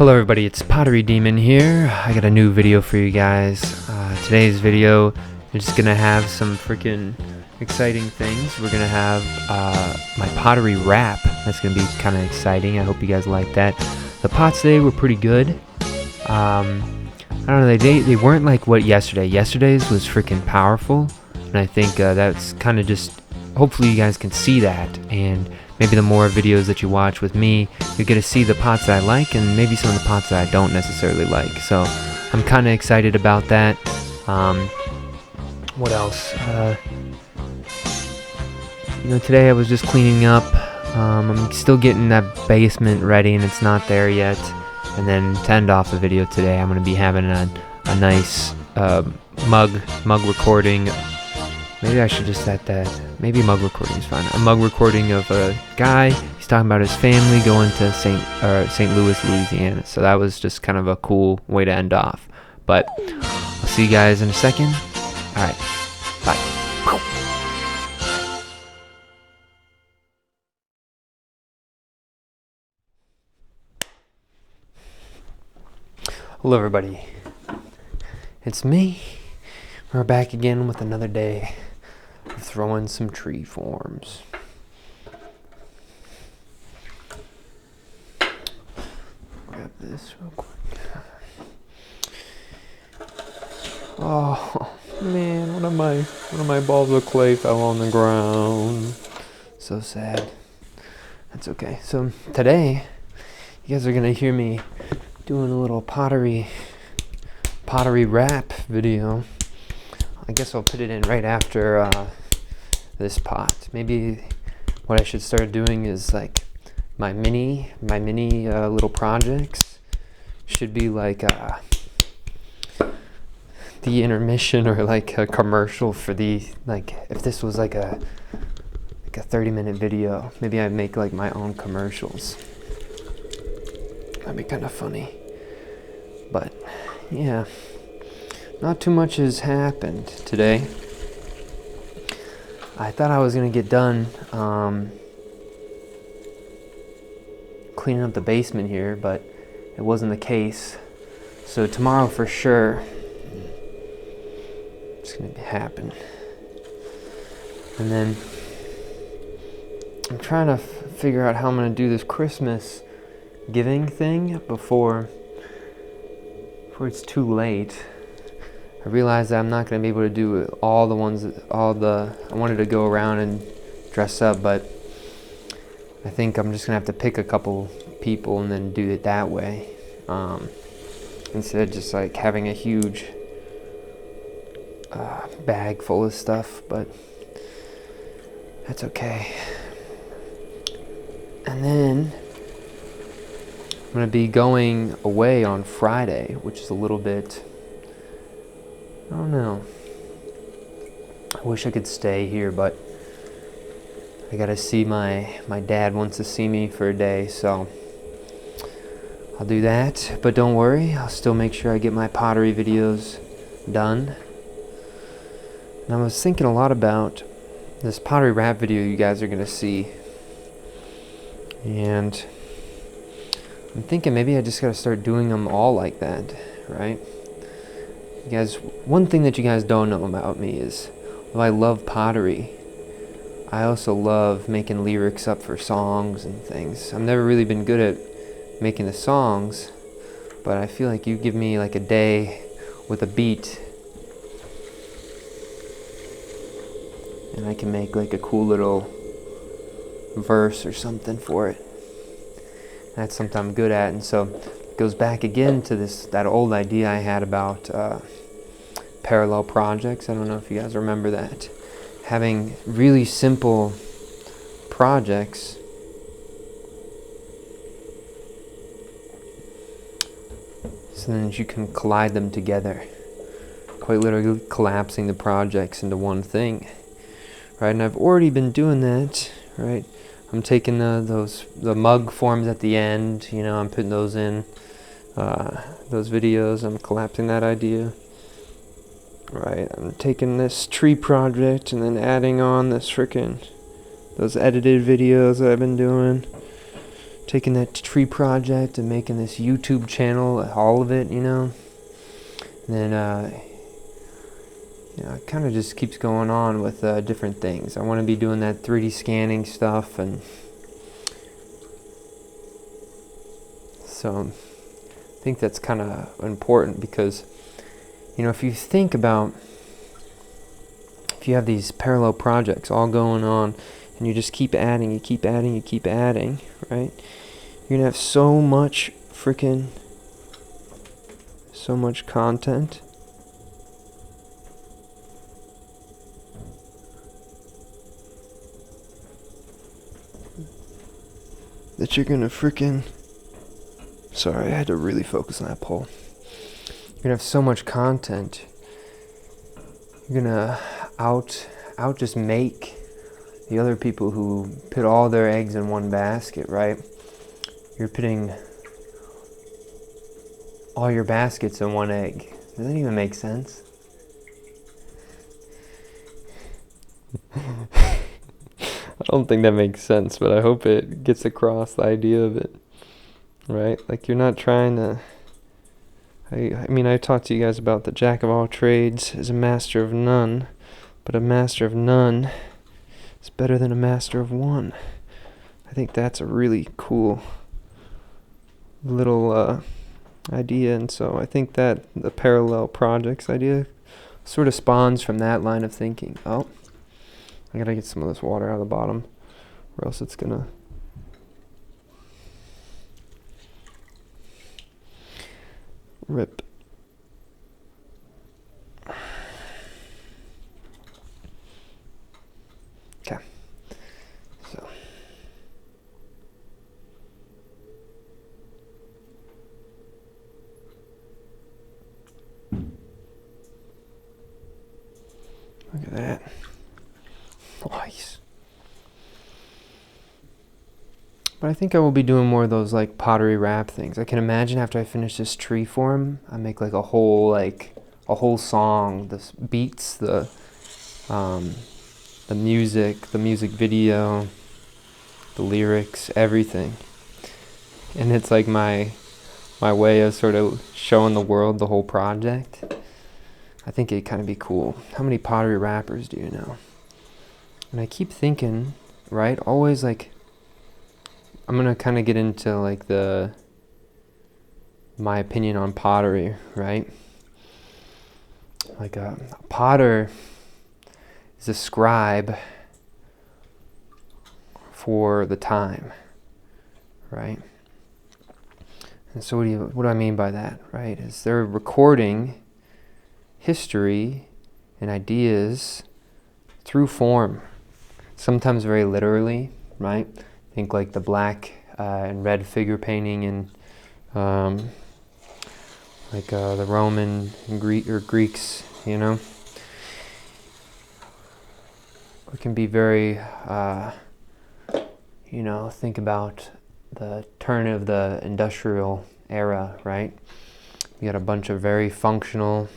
Hello everybody, it's Pottery Demon here. I got a new video for you guys. Today's video is just gonna have some freaking exciting things. We're gonna have my pottery wrap. That's gonna be kind of exciting. I hope you guys like that. The pots today were pretty good. I don't know, they weren't like what yesterday's was freaking powerful, and I think that's kind of just, hopefully you guys can see that, and maybe the more videos that you watch with me, you get to see the pots that I like and maybe some of the pots that I don't necessarily like. So I'm kind of excited about that. What else? Today I was just cleaning up. I'm still getting that basement ready and it's not there yet. And then to end off the video today, I'm going to be having a nice mug recording. Maybe I should just set that. Maybe mug recording is fine. A mug recording of a guy. He's talking about his family going to St. Louis, Louisiana. So that was just kind of a cool way to end off. But I'll see you guys in a second. All right. Bye. Hello, everybody. It's me. We're back again with another day. Throwing some tree forms. Grab this real quick. Oh man, one of my balls of clay fell on the ground. So sad. That's okay. So today, you guys are gonna hear me doing a little pottery wrap video. I guess I'll put it in right after this pot. Maybe what I should start doing is like my mini little projects should be like the intermission or like a commercial for the, like if this was like a 30-minute video, maybe I'd make like my own commercials. That'd be kind of funny. But yeah. Not too much has happened today. I thought I was going to get done cleaning up the basement here, but it wasn't the case. So tomorrow for sure, it's going to happen. And then I'm trying to figure out how I'm going to do this Christmas giving thing before it's too late. I realized that I'm not going to be able to do all the ones, I wanted to go around and dress up, but I think I'm just going to have to pick a couple people and then do it that way. Instead of just like having a huge bag full of stuff, but that's okay. And then I'm going to be going away on Friday, which is a little bit, I don't know. I wish I could stay here, but I gotta see my dad wants to see me for a day, so I'll do that. But don't worry, I'll still make sure I get my pottery videos done. And I was thinking a lot about this pottery wrap video you guys are gonna see. And I'm thinking maybe I just gotta start doing them all like that, right? You guys, one thing that you guys don't know about me is, while I love pottery, I also love making lyrics up for songs and things. I've never really been good at making the songs, but I feel like you give me like a day with a beat, and I can make like a cool little verse or something for it. That's something I'm good at, and so it goes back again to that old idea I had about parallel projects. I don't know if you guys remember that. Having really simple projects so then you can collide them together. Quite literally collapsing the projects into one thing. Right, and I've already been doing that, right? I'm taking the mug forms at the end, I'm putting those in those videos. I'm collapsing that idea. Right, I'm taking this tree project and then adding on those edited videos that I've been doing taking that tree project and making this YouTube channel, all of it, you know. And then, you know, it kind of just keeps going on with different things. I want to be doing that 3D scanning stuff, and so I think that's kind of important because, you know, if you think about, if you have these parallel projects all going on and you just keep adding, you keep adding, you keep adding, right? You're gonna have so much content. That you're gonna sorry, I had to really focus on that poll. You're gonna have so much content. You're gonna out just make the other people who put all their eggs in one basket, right? You're putting all your baskets in one egg. Does that even make sense? I don't think that makes sense, but I hope it gets across the idea of it, right? Like, you're not trying to... I mean, I talked to you guys about the jack of all trades is a master of none, but a master of none is better than a master of one. I think that's a really cool little idea, and so I think that the parallel projects idea sort of spawns from that line of thinking. Oh, I gotta get some of this water out of the bottom, or else it's gonna... rip. Okay. So. Look at that. Nice. But I think I will be doing more of those like pottery wrap things. I can imagine after I finish this tree form, I make like a whole song, the beats, the music video, the lyrics, everything. And it's like my way of sort of showing the world the whole project. I think it'd kind of be cool. How many pottery wrappers do you know? And I keep thinking, right, always like, I'm gonna kind of get into like my opinion on pottery, right? Like a potter is a scribe for the time, right? And so what do I mean by that, right? Is they're recording history and ideas through form, sometimes very literally, right? Think like the black and red figure painting in like the Roman and Greeks, you know. It can be very, you know, think about the turn of the industrial era, right? You got a bunch of very functional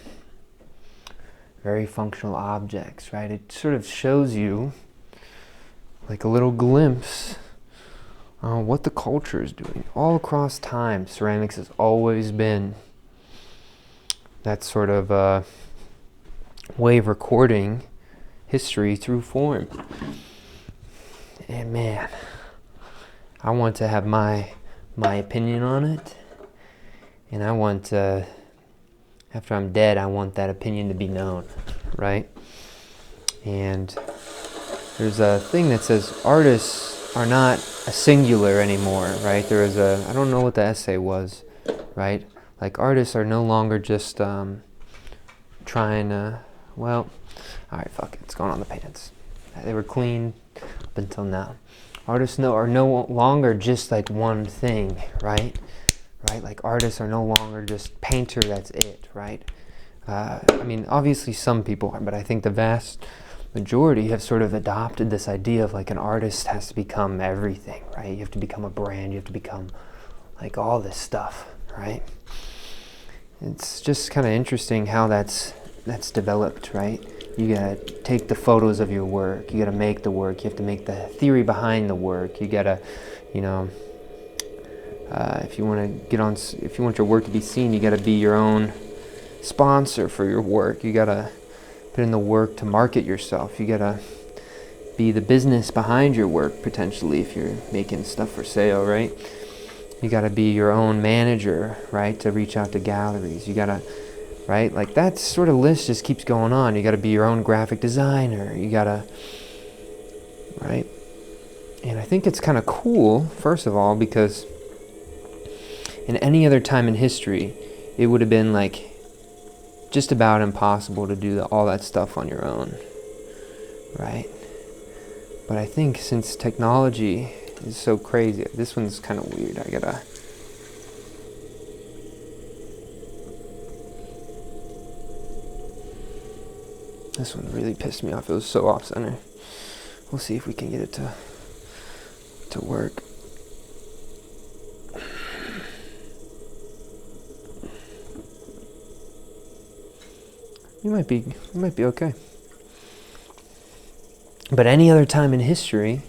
objects, right? It sort of shows you like a little glimpse on what the culture is doing. All across time, ceramics has always been that sort of way of recording history through form. And man, I want to have my opinion on it, and I want to, after I'm dead, I want that opinion to be known, right? And there's a thing that says artists are not a singular anymore, right? There is I don't know what the essay was, right? Like, artists are no longer just trying to, well, alright, fuck it, it's going on the pants. They were clean up until now. Artists are no longer just like one thing, right? Right? Like, artists are no longer just painter, that's it, right? I mean, obviously some people are, but I think the vast majority have sort of adopted this idea of like an artist has to become everything, right? You have to become a brand, you have to become like all this stuff, right? It's just kind of interesting how that's developed, right? You gotta take the photos of your work, you gotta make the work, you have to make the theory behind the work, you gotta, you know, If you want to if you want your work to be seen, you got to be your own sponsor for your work. You got to put in the work to market yourself. You got to be the business behind your work, potentially, if you're making stuff for sale, right? You got to be your own manager, right, to reach out to galleries. You got to, right, like that sort of list just keeps going on. You got to be your own graphic designer. You got to, right? And I think it's kind of cool, first of all, because in any other time in history, it would have been like just about impossible to do all that stuff on your own, right? But I think since technology is so crazy, this one's kind of weird. This one really pissed me off. It was so off center. We'll see if we can get it to work. You might be okay. But any other time in history,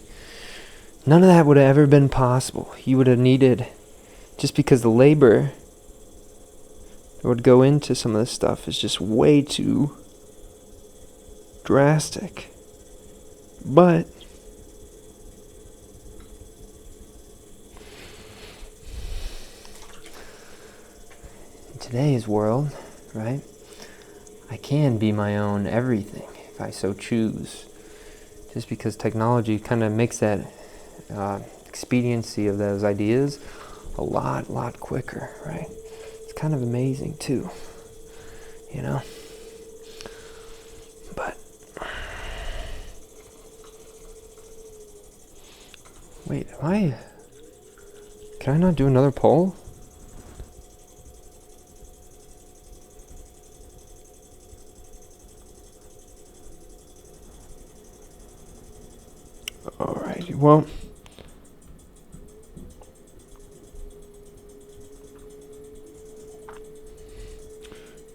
none of that would have ever been possible. You would have needed, just because the labor that would go into some of this stuff is just way too drastic. But in today's world, right, I can be my own everything if I so choose. Just because technology kind of makes that expediency of those ideas a lot quicker, right? It's kind of amazing too, you know? But wait, can I not do another poll? Alrighty, well,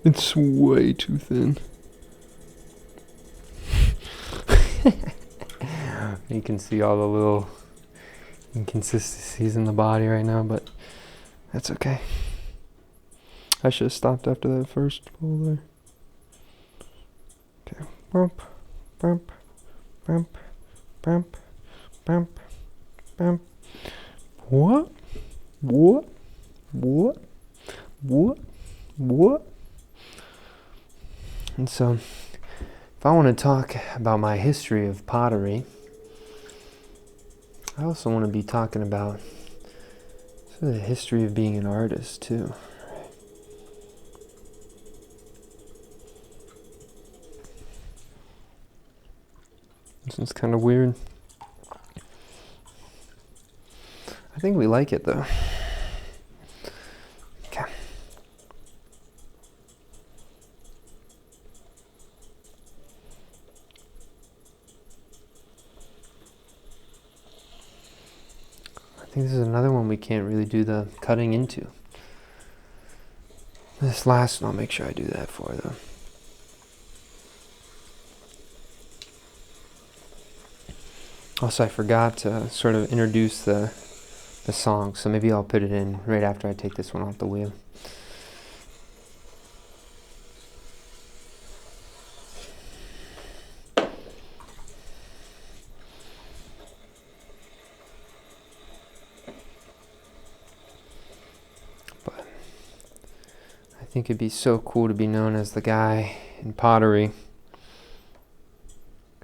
it's way too thin. You can see all the little inconsistencies in the body right now, but that's okay. I should have stopped after that first pull there. Okay. Bump, bump, bump, bump, bump, bump. What? And so, if I want to talk about my history of pottery, I also want to be talking about sort of the history of being an artist too. This one's kind of weird. I think we like it though. Okay. I think this is another one we can't really do the cutting into. This last one I'll make sure I do that for though. Also, I forgot to sort of introduce the song, so maybe I'll put it in right after I take this one off the wheel. But I think it'd be so cool to be known as the guy in pottery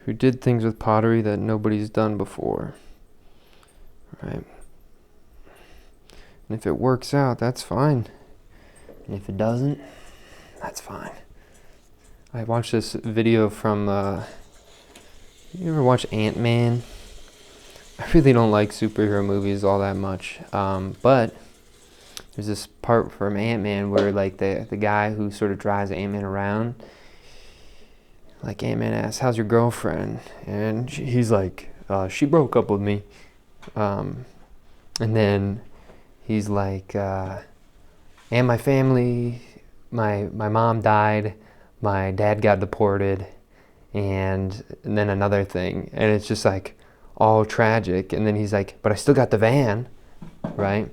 who did things with pottery that nobody's done before, right? And if it works out, that's fine. And if it doesn't, that's fine. I watched this video from, you ever watch Ant-Man? I really don't like superhero movies all that much, but there's this part from Ant-Man where like the guy who sort of drives Ant-Man around, like Ant-Man asks, "How's your girlfriend?" And he's like, "She broke up with me." And then he's like, "And my family, my mom died, my dad got deported, and then another thing." And it's just like all tragic. And then he's like, "But I still got the van," right?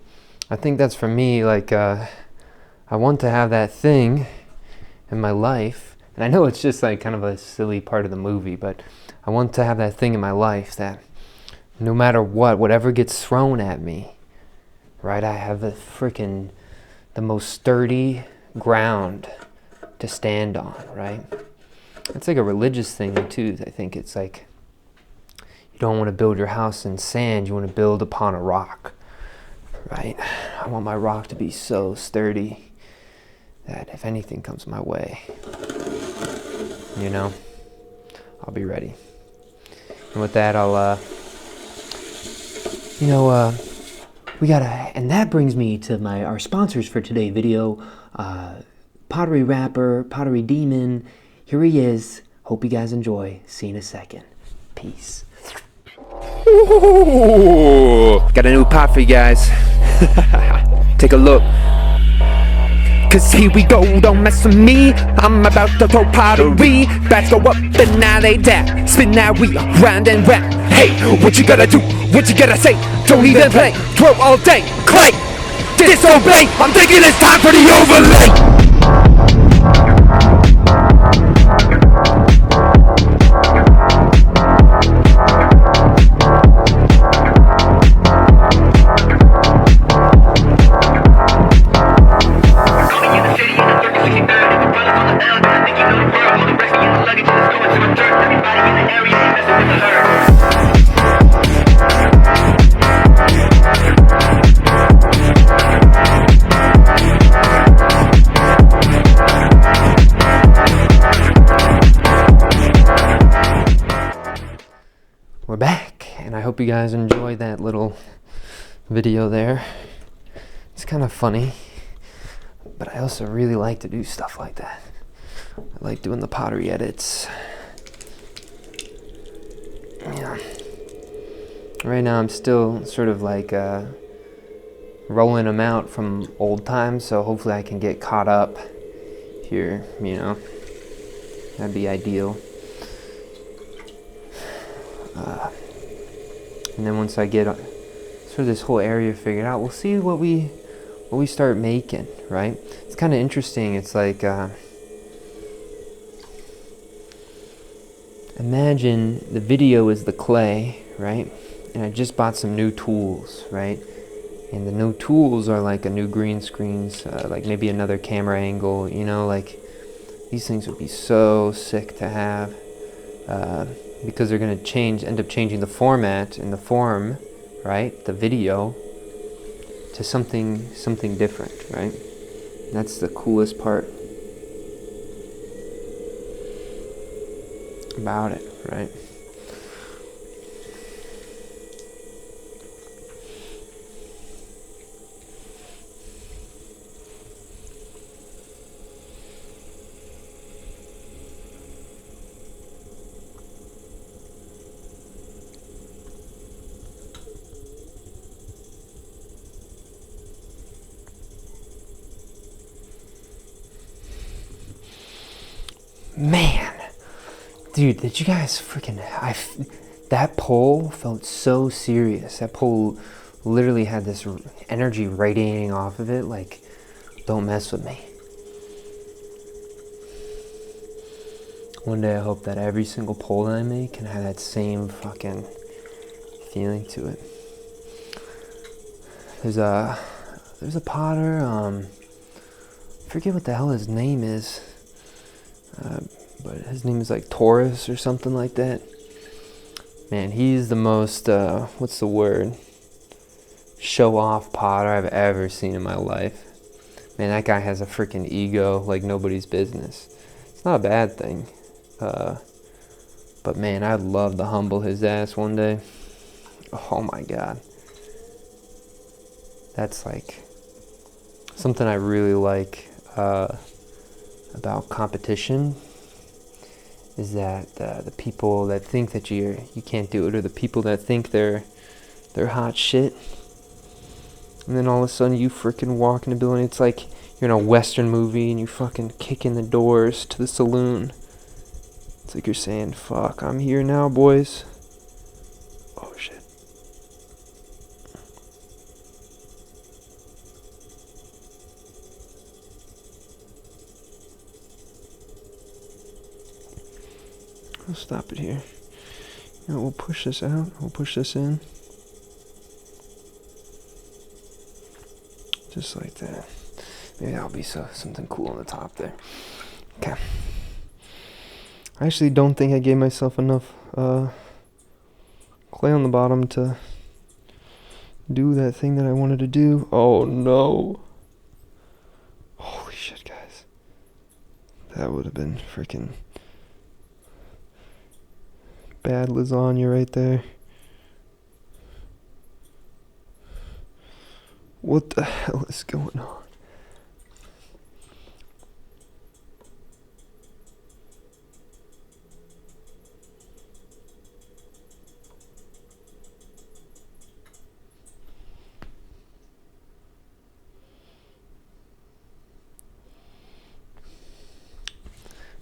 I think that's for me, like, I want to have that thing in my life, and I know it's just like kind of a silly part of the movie, but I want to have that thing in my life that no matter what, whatever gets thrown at me, right, I have the most sturdy ground to stand on, right? It's like a religious thing too. I think it's like you don't want to build your house in sand, you want to build upon a rock, right? I want my rock to be so sturdy that if anything comes my way, you know, I'll be ready. And with that, I'll and that brings me to our sponsors for today's video. Pottery Rapper, Pottery Demon, here he is. Hope you guys enjoy. See you in a second. Peace. Ooh, got a new pot for you guys. Take a look. Cause here we go, don't mess with me. I'm about to throw pottery. Bats go up and now they down. Spin that wheel, round and round. Hey, what you gotta do? What you gotta say? Don't even play, throw all day. Clay, disobey. I'm thinking it's time for the overlay. We're back, and I hope you guys enjoyed that little video there. It's kind of funny, but I also really like to do stuff like that. I like doing the pottery edits. Yeah. Right now I'm still sort of like rolling them out from old times, so hopefully I can get caught up here, you know. That'd be ideal. And then once I get sort of this whole area figured out, we'll see what we start making, right? It's kind of interesting. It's like imagine the video is the clay, right? And I just bought some new tools, right? And the new tools are like a new green screens, like maybe another camera angle, you know, like these things would be so sick to have. Because they're going to end up changing the format and the form, right, the video, to something different, right? And that's the coolest part about it, right? Man, dude, did you guys freaking... that pole felt so serious. That pole literally had this energy radiating off of it, like, don't mess with me. One day I hope that every single pole that I make can have that same fucking feeling to it. There's a potter, I forget what the hell his name is. But his name is like Taurus or something like that. Man, he's the most, what's the word? Show-off potter I've ever seen in my life. Man, that guy has a freaking ego like nobody's business. It's not a bad thing. But man, I'd love to humble his ass one day. Oh my God. That's like something I really like about competition, is that the people that think that you can't do it, or the people that think they're hot shit, and then all of a sudden you freaking walk in the building. It's like you're in a Western movie and you fucking kick in the doors to the saloon. It's like you're saying, fuck, I'm here now, boys. Oh shit. We'll stop it here. You know, we'll push this out. We'll push this in. Just like that. Maybe that'll be something cool on the top there. Okay. I actually don't think I gave myself enough clay on the bottom to do that thing that I wanted to do. Oh no. Holy shit, guys. That would have been freaking bad lasagna right there. What the hell is going on?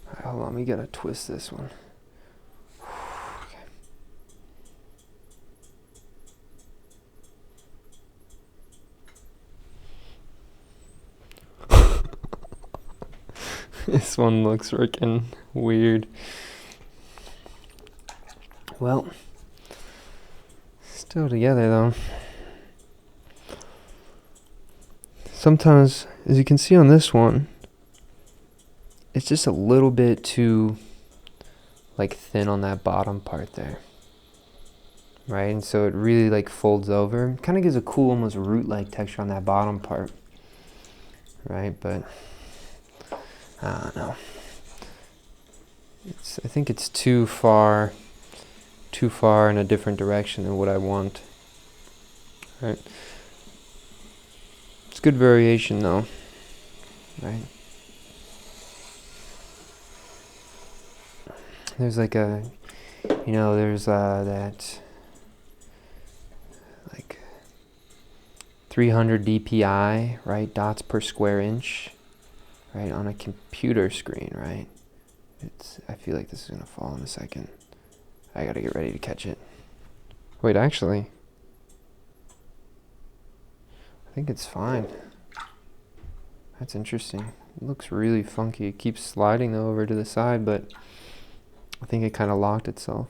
Alright, hold on, we gotta twist this one. This one looks freaking weird. Well, still together though. Sometimes, as you can see on this one, it's just a little bit too like thin on that bottom part there. Right? And so it really like folds over. Kind of gives a cool almost root-like texture on that bottom part. Right? But I don't know. I think it's too far in a different direction than what I want. Right? It's good variation though. Right? There's like a, you know, there's that like 300 dpi, right? Dots per square inch. Right, on a computer screen, right? I feel like this is gonna fall in a second. I gotta get ready to catch it. Wait, actually, I think it's fine. That's interesting. It looks really funky. It keeps sliding though over to the side, but I think it kind of locked itself.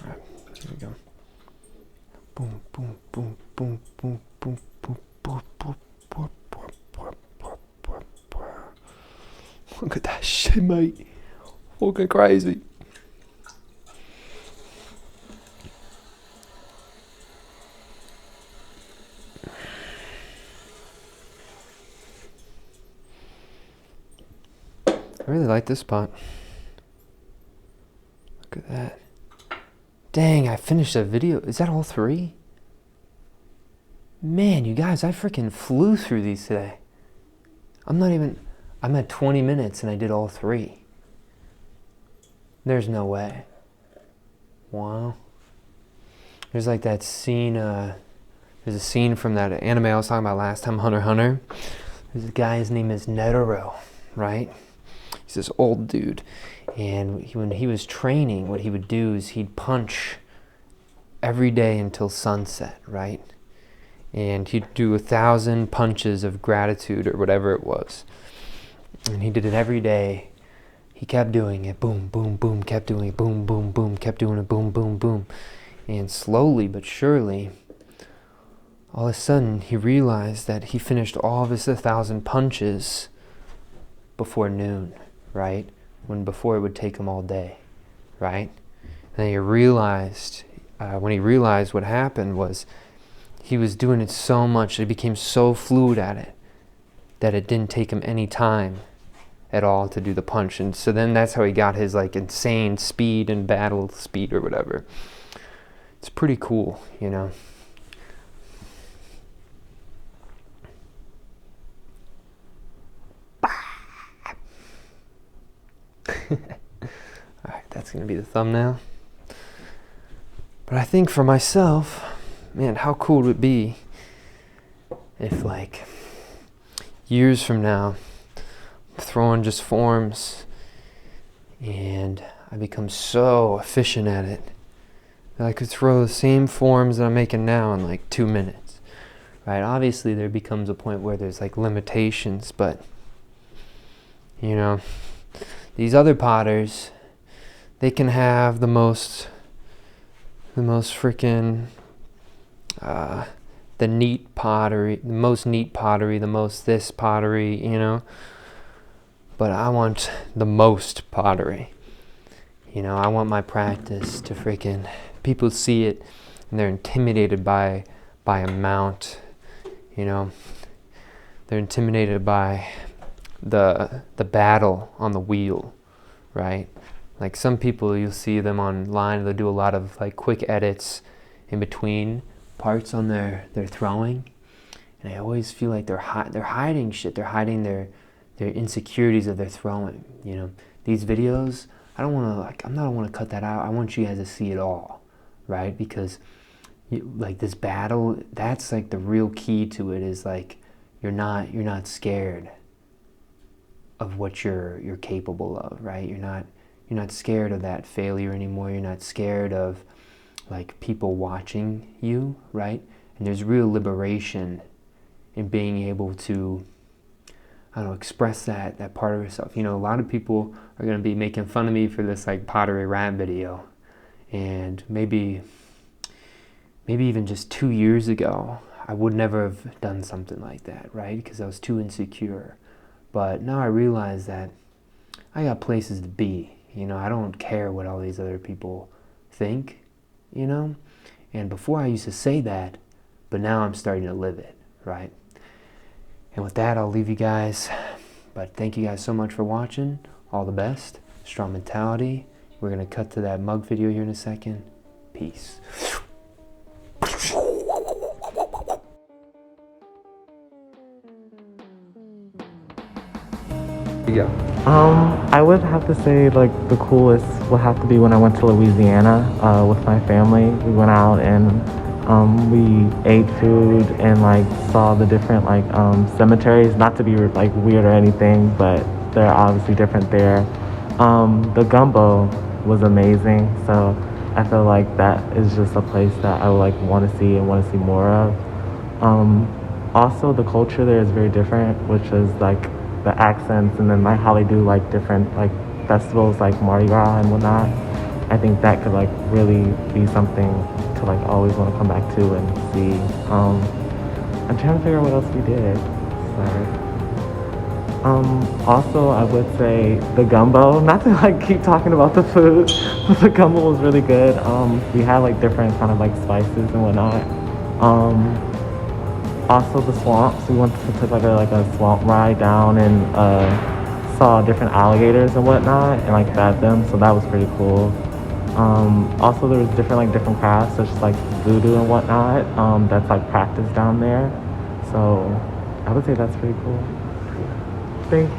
All right, here we go. Boom, boom, boom, boom, boom, boom, boom, boom, boom, boom, boom, boom, boom, boom. Look at that shit, mate. Fucking crazy. I really like this spot. Look at that. Dang, I finished a video. Is that all 3? Man, you guys, I freaking flew through these today. I'm at 20 minutes and I did all 3. There's no way. Wow. There's like that scene, there's a scene from that anime I was talking about last time, Hunter x Hunter. There's a guy, his name is Netero, right? He's this old dude. And when he was training, what he would do is he'd punch every day until sunset, right? And he'd do 1,000 punches of gratitude or whatever it was. And he did it every day. He kept doing it, boom, boom, boom, kept doing it, boom, boom, boom, kept doing it, boom, boom, boom. And slowly but surely, all of a sudden, he realized that he finished all of his 1,000 punches before noon, right? When before it would take him all day, right? And then he realized, when he realized what happened was he was doing it so much, he became so fluid at it, that it didn't take him any time at all to do the punch. And so then that's how he got his like insane speed and battle speed or whatever. It's pretty cool, you know? Alright, that's gonna be the thumbnail. But I think for myself, man, how cool would it be if like years from now I'm throwing just forms and I become so efficient at it that I could throw the same forms that I'm making now in like 2 minutes, right? Obviously there becomes a point where there's like limitations, but you know, these other potters, they can have the most freaking the neat pottery, the most neat pottery, the most this pottery, you know. But I want the most pottery. You know, I want my practice to freaking, people see it and they're intimidated by amount, you know. They're intimidated by the battle on the wheel, right? Like some people, you'll see them online, they'll do a lot of like quick edits in between parts on their throwing, and I always feel like they're hiding shit. They're hiding their insecurities of their throwing. You know, these videos, I don't want to cut that out. I want you guys to see it all, right? Because like this battle, that's like the real key to it, is like you're not scared of what you're capable of, right? You're not scared of that failure anymore. You're not scared of like people watching you, right? And there's real liberation in being able to, I don't know, express that part of yourself. You know, a lot of people are going to be making fun of me for this like pottery rap video, and maybe even just 2 years ago I would never have done something like that, right? Because I was too insecure. But now I realize that I got places to be. You know, I don't care what all these other people think, you know? And before I used to say that, but now I'm starting to live it, right? And with that, I'll leave you guys. But thank you guys so much for watching. All the best. Strong mentality. We're going to cut to that mug video here in a second. Peace. Yeah. I would have to say like the coolest would have to be when I went to Louisiana with my family. We went out and we ate food and like saw the different like cemeteries. Not to be like weird or anything, but they're obviously different there. The gumbo was amazing, so I feel like that is just a place that I would like want to see and want to see more of. Also, the culture there is very different, which is like the accents, and then like how they do like different like festivals like Mardi Gras and whatnot. I think that could like really be something to like always want to come back to and see. I'm trying to figure out what else we did. Sorry. Also, I would say the gumbo. Not to like keep talking about the food, but the gumbo was really good. We had like different kind of like spices and whatnot. Also the swamps. We went to took like a swamp ride down and saw different alligators and whatnot and like fed them. So that was pretty cool. Also there was different crafts such as like voodoo and whatnot. That's like practiced down there. So I would say that's pretty cool. Thanks.